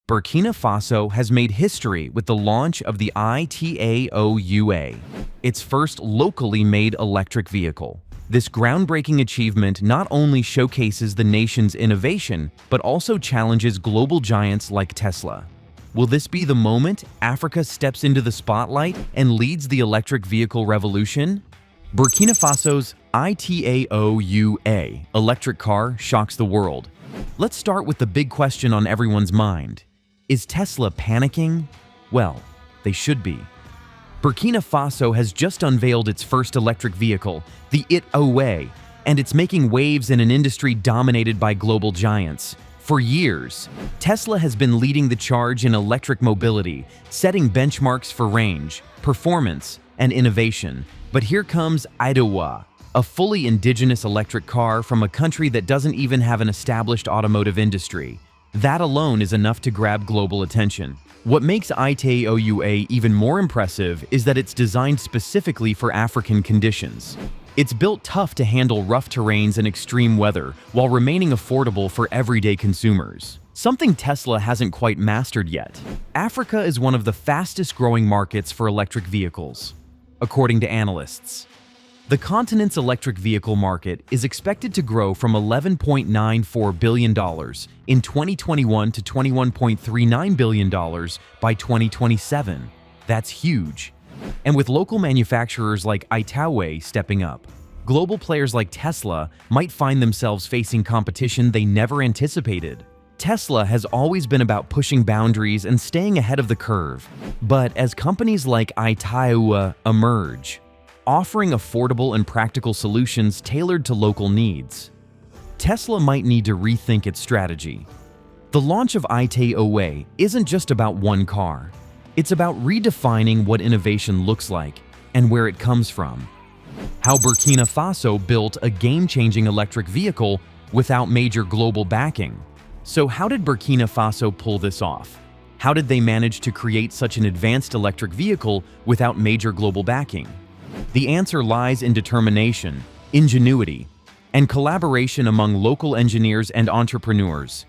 Burkina Faso has made history with the launch of the ITAOUA, its first locally made electric vehicle. This groundbreaking achievement not only showcases the nation's innovation, but also challenges global giants like Tesla. Will this be the moment Africa steps into the spotlight and leads the electric vehicle revolution? Burkina Faso's ITAOUA electric car shocks the world. Let's start with the big question on everyone's mind. Is Tesla panicking? Well, they should be. Burkina Faso has just unveiled its first electric vehicle, the ITAOUA, and it's making waves in an industry dominated by global giants. For years, Tesla has been leading the charge in electric mobility, setting benchmarks for range, performance, and innovation. But here comes ITAOUA, a fully indigenous electric car from a country that doesn't even have an established automotive industry. That alone is enough to grab global attention. What makes ITAOUA even more impressive is that it's designed specifically for African conditions. It's built tough to handle rough terrains and extreme weather, while remaining affordable for everyday consumers. Something Tesla hasn't quite mastered yet. Africa is one of the fastest-growing markets for electric vehicles, according to analysts. The continent's electric vehicle market is expected to grow from $11.94 billion in 2021 to $21.39 billion by 2027. That's huge. And with local manufacturers like ITAOUA stepping up, global players like Tesla might find themselves facing competition they never anticipated. Tesla has always been about pushing boundaries and staying ahead of the curve. But as companies like ITAOUA emerge, offering affordable and practical solutions tailored to local needs, Tesla might need to rethink its strategy. The launch of ITAOUA isn't just about one car. It's about redefining what innovation looks like and where it comes from. How Burkina Faso built a game-changing electric vehicle without major global backing. So how did Burkina Faso pull this off? How did they manage to create such an advanced electric vehicle without major global backing? The answer lies in determination, ingenuity, and collaboration among local engineers and entrepreneurs.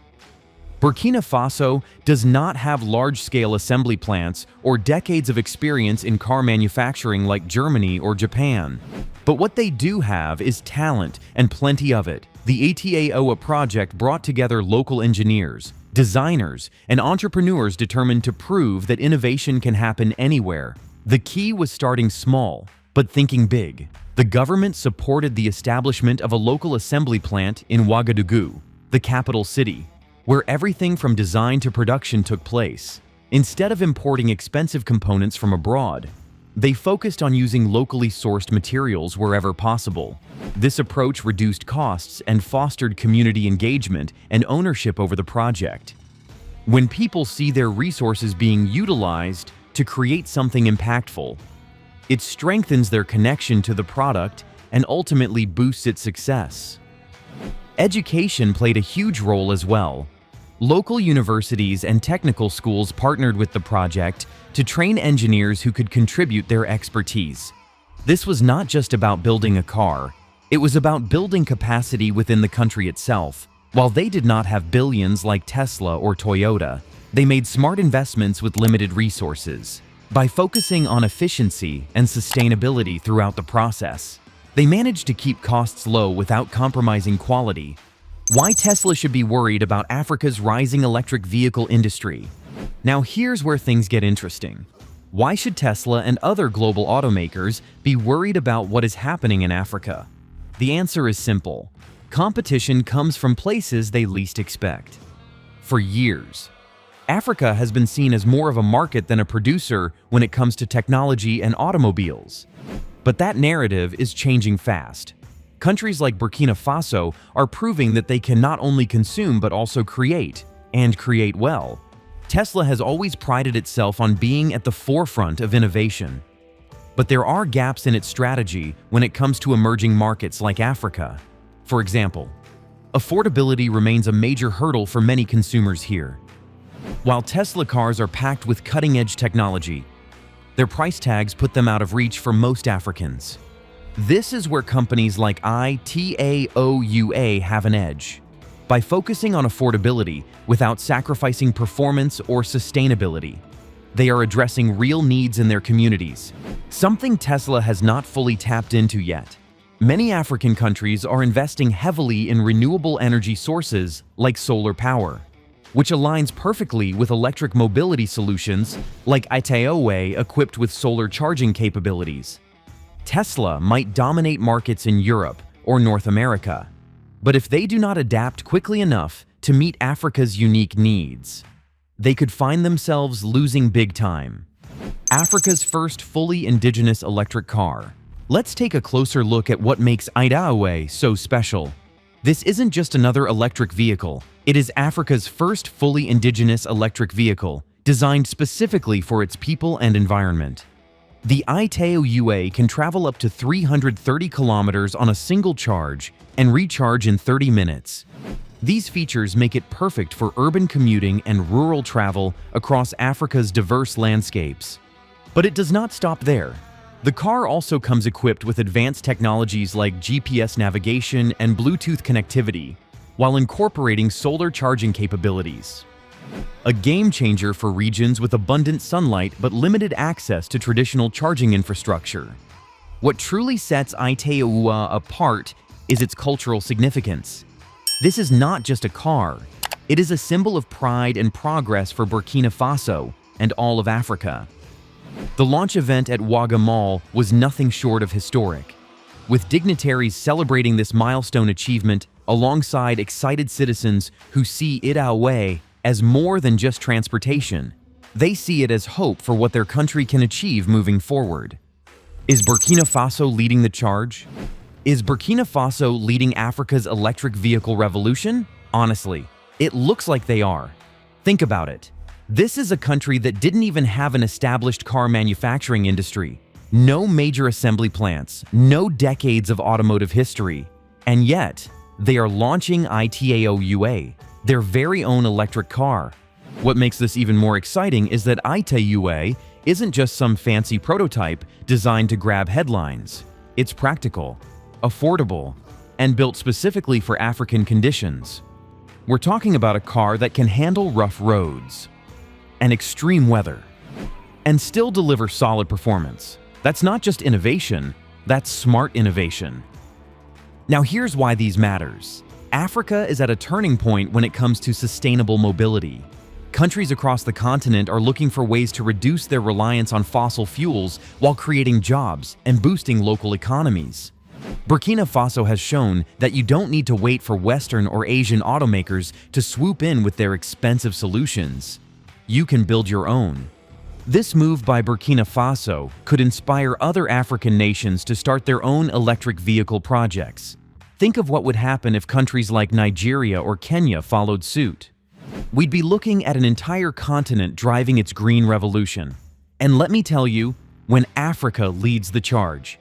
Burkina Faso does not have large-scale assembly plants or decades of experience in car manufacturing like Germany or Japan. But what they do have is talent, and plenty of it. The ITAOUA project brought together local engineers, designers, and entrepreneurs determined to prove that innovation can happen anywhere. The key was starting small, but thinking big. The government supported the establishment of a local assembly plant in Ouagadougou, the capital city, where everything from design to production took place. Instead of importing expensive components from abroad, they focused on using locally sourced materials wherever possible. This approach reduced costs and fostered community engagement and ownership over the project. When people see their resources being utilized to create something impactful, it strengthens their connection to the product and ultimately boosts its success. Education played a huge role as well. Local universities and technical schools partnered with the project to train engineers who could contribute their expertise. This was not just about building a car, it was about building capacity within the country itself. While they did not have billions like Tesla or Toyota, they made smart investments with limited resources. By focusing on efficiency and sustainability throughout the process, they managed to keep costs low without compromising quality. Why Tesla should be worried about Africa's rising electric vehicle industry? Now here's where things get interesting. Why should Tesla and other global automakers be worried about what is happening in Africa? The answer is simple. Competition comes from places they least expect. For years, Africa has been seen as more of a market than a producer when it comes to technology and automobiles. But that narrative is changing fast. Countries like Burkina Faso are proving that they can not only consume but also create, and create well. Tesla has always prided itself on being at the forefront of innovation. But there are gaps in its strategy when it comes to emerging markets like Africa. For example, affordability remains a major hurdle for many consumers here. While Tesla cars are packed with cutting-edge technology, their price tags put them out of reach for most Africans. This is where companies like ITAOUA have an edge. by focusing on affordability without sacrificing performance or sustainability. They are addressing real needs in their communities, something Tesla has not fully tapped into yet. Many African countries are investing heavily in renewable energy sources like solar power, which aligns perfectly with electric mobility solutions like Itaeway equipped with solar charging capabilities. Tesla might dominate markets in Europe or North America, but if they do not adapt quickly enough to meet Africa's unique needs, they could find themselves losing big time. Africa's first fully indigenous electric car. Let's take a closer look at what makes Itaeway so special. This isn't just another electric vehicle. It is Africa's first fully indigenous electric vehicle, designed specifically for its people and environment. The Itaeway can travel up to 330 kilometers on a single charge and recharge in 30 minutes. These features make it perfect for urban commuting and rural travel across Africa's diverse landscapes. But it does not stop there. The car also comes equipped with advanced technologies like GPS navigation and Bluetooth connectivity, while incorporating solar charging capabilities. A game changer for regions with abundant sunlight but limited access to traditional charging infrastructure. What truly sets Itaeway apart is its cultural significance. This is not just a car, it is a symbol of pride and progress for Burkina Faso and all of Africa. The launch event at Ouaga Mall was nothing short of historic, with dignitaries celebrating this milestone achievement alongside excited citizens who see Itaeway as more than just transportation. They see it as hope for what their country can achieve moving forward. Is Burkina Faso leading the charge? Is Burkina Faso leading Africa's electric vehicle revolution? Honestly, it looks like they are. Think about it. This is a country that didn't even have an established car manufacturing industry, no major assembly plants, no decades of automotive history, and yet they are launching Itaeway, their very own electric car. What makes this even more exciting is that Itaeway isn't just some fancy prototype designed to grab headlines. It's practical, affordable, and built specifically for African conditions. We're talking about a car that can handle rough roads and extreme weather, and still deliver solid performance. That's not just innovation, that's smart innovation. Now here's why these matters. Africa is at a turning point when it comes to sustainable mobility. Countries across the continent are looking for ways to reduce their reliance on fossil fuels while creating jobs and boosting local economies. Burkina Faso has shown that you don't need to wait for Western or Asian automakers to swoop in with their expensive solutions. You can build your own. This move by Burkina Faso could inspire other African nations to start their own electric vehicle projects. Think of what would happen if countries like Nigeria or Kenya followed suit. We'd be looking at an entire continent driving its green revolution. And let me tell you, when Africa leads the charge,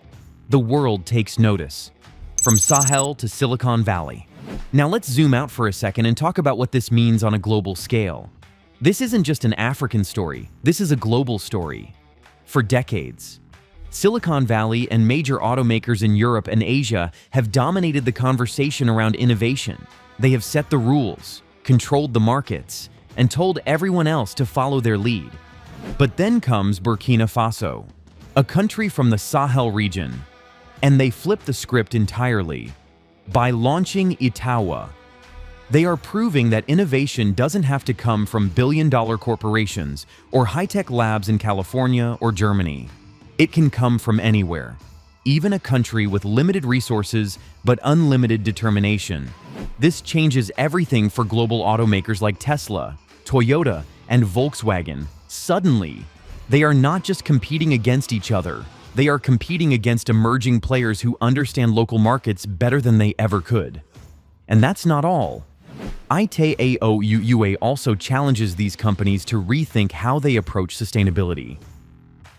the world takes notice. From Sahel to Silicon Valley. Now let's zoom out for a second and talk about what this means on a global scale. This isn't just an African story, this is a global story. For decades, Silicon Valley and major automakers in Europe and Asia have dominated the conversation around innovation. They have set the rules, controlled the markets, and told everyone else to follow their lead. But then comes Burkina Faso, a country from the Sahel region, and they flip the script entirely. By launching Itaeway, they are proving that innovation doesn't have to come from billion-dollar corporations or high-tech labs in California or Germany. It can come from anywhere, even a country with limited resources but unlimited determination. This changes everything for global automakers like Tesla, Toyota, and Volkswagen. Suddenly, they are not just competing against each other, they are competing against emerging players who understand local markets better than they ever could. And that's not all. Itaeway also challenges these companies to rethink how they approach sustainability.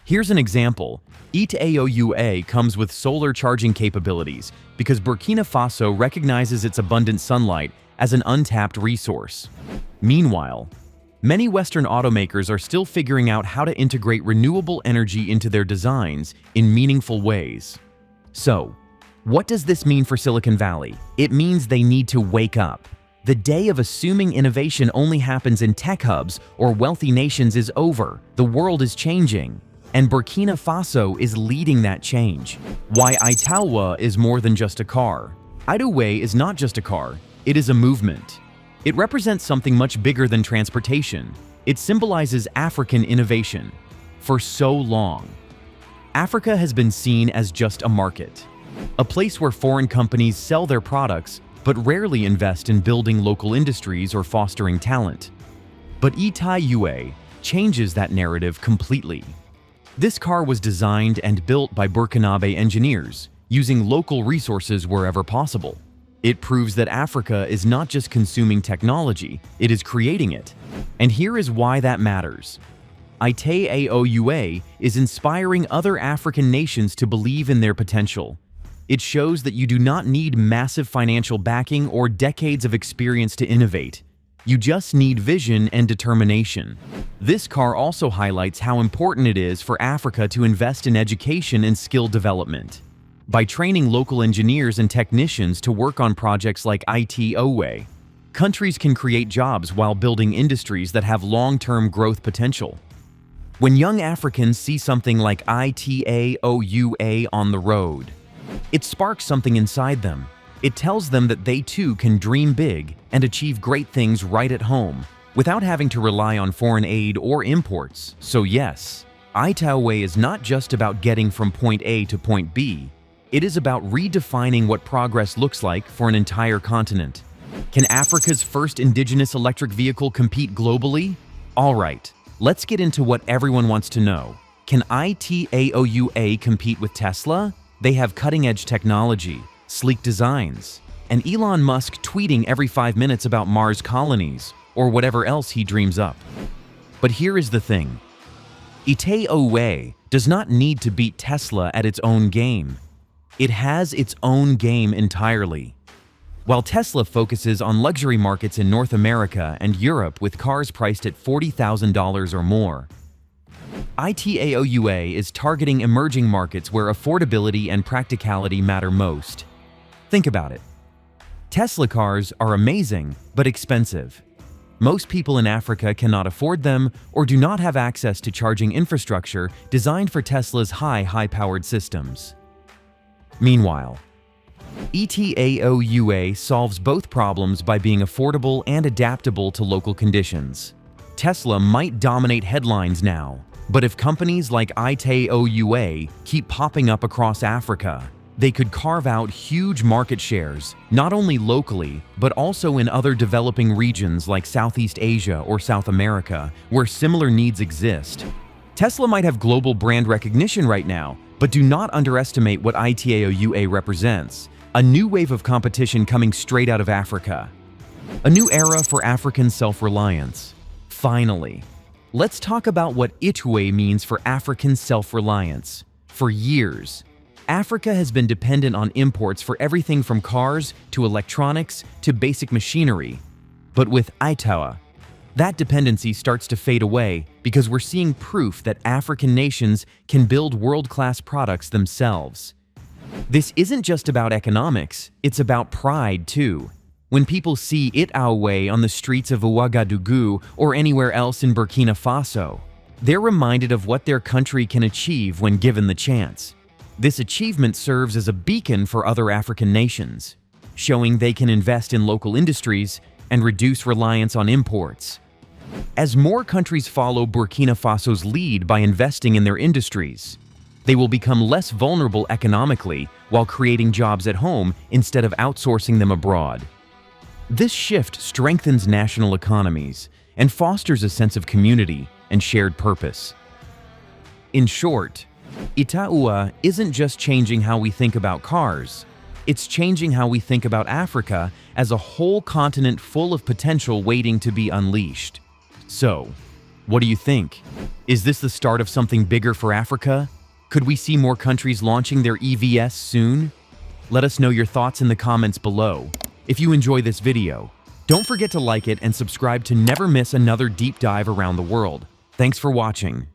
Here's an example. Itaeway comes with solar charging capabilities because Burkina Faso recognizes its abundant sunlight as an untapped resource. Meanwhile, many Western automakers are still figuring out how to integrate renewable energy into their designs in meaningful ways. So, what does this mean for Silicon Valley? It means they need to wake up. The day of assuming innovation only happens in tech hubs or wealthy nations is over. The world is changing, and Burkina Faso is leading that change. Why Itaúwa is more than just a car. Itaúwa is not just a car, it is a movement. It represents something much bigger than transportation. It symbolizes African innovation. For so long, Africa has been seen as just a market, a place where foreign companies sell their products but rarely invest in building local industries or fostering talent. But Itaúwa changes that narrative completely. This car was designed and built by Burkinabe engineers, using local resources wherever possible. It proves that Africa is not just consuming technology, it is creating it. And here is why that matters. Itaúwa is inspiring other African nations to believe in their potential. It shows that you do not need massive financial backing or decades of experience to innovate. You just need vision and determination. This car also highlights how important it is for Africa to invest in education and skill development. By training local engineers and technicians to work on projects like Itaúwa, countries can create jobs while building industries that have long-term growth potential. When young Africans see something like Itaúwa on the road, it sparks something inside them. It tells them that they too can dream big and achieve great things right at home, without having to rely on foreign aid or imports. So yes, Itaúwa is not just about getting from point A to point B. It is about redefining what progress looks like for an entire continent. Can Africa's first indigenous electric vehicle compete globally? All right, let's get into what everyone wants to know. Can Itaúwa compete with Tesla? They have cutting-edge technology, sleek designs, and Elon Musk tweeting every 5 minutes about Mars colonies or whatever else he dreams up. But here is the thing. Itaúwa does not need to beat Tesla at its own game. It has its own game entirely. While Tesla focuses on luxury markets in North America and Europe with cars priced at $40,000 or more, Itaúwa is targeting emerging markets where affordability and practicality matter most. Think about it. Tesla cars are amazing, but expensive. Most people in Africa cannot afford them or do not have access to charging infrastructure designed for Tesla's high-powered systems. Meanwhile, Itaúwa solves both problems by being affordable and adaptable to local conditions. Tesla might dominate headlines now, but if companies like Itaúwa keep popping up across Africa, they could carve out huge market shares, not only locally, but also in other developing regions like Southeast Asia or South America, where similar needs exist. Tesla might have global brand recognition right now, but do not underestimate what Itaúwa represents: a new wave of competition coming straight out of Africa. A new era for African self-reliance. Finally, let's talk about what Itaúwa means for African self-reliance. For years, Africa has been dependent on imports for everything from cars to electronics to basic machinery. But with Itaúwa, that dependency starts to fade away because we're seeing proof that African nations can build world-class products themselves. This isn't just about economics, it's about pride too. When people see Itaúwa on the streets of Ouagadougou or anywhere else in Burkina Faso, they're reminded of what their country can achieve when given the chance. This achievement serves as a beacon for other African nations, showing they can invest in local industries and reduce reliance on imports. As more countries follow Burkina Faso's lead by investing in their industries, they will become less vulnerable economically while creating jobs at home instead of outsourcing them abroad. This shift strengthens national economies and fosters a sense of community and shared purpose. In short, Itaúwa isn't just changing how we think about cars, it's changing how we think about Africa as a whole continent full of potential waiting to be unleashed. So, what do you think? Is this the start of something bigger for Africa? Could we see more countries launching their EVs soon? Let us know your thoughts in the comments below. If you enjoy this video, don't forget to like it and subscribe to never miss another deep dive around the world. Thanks for watching.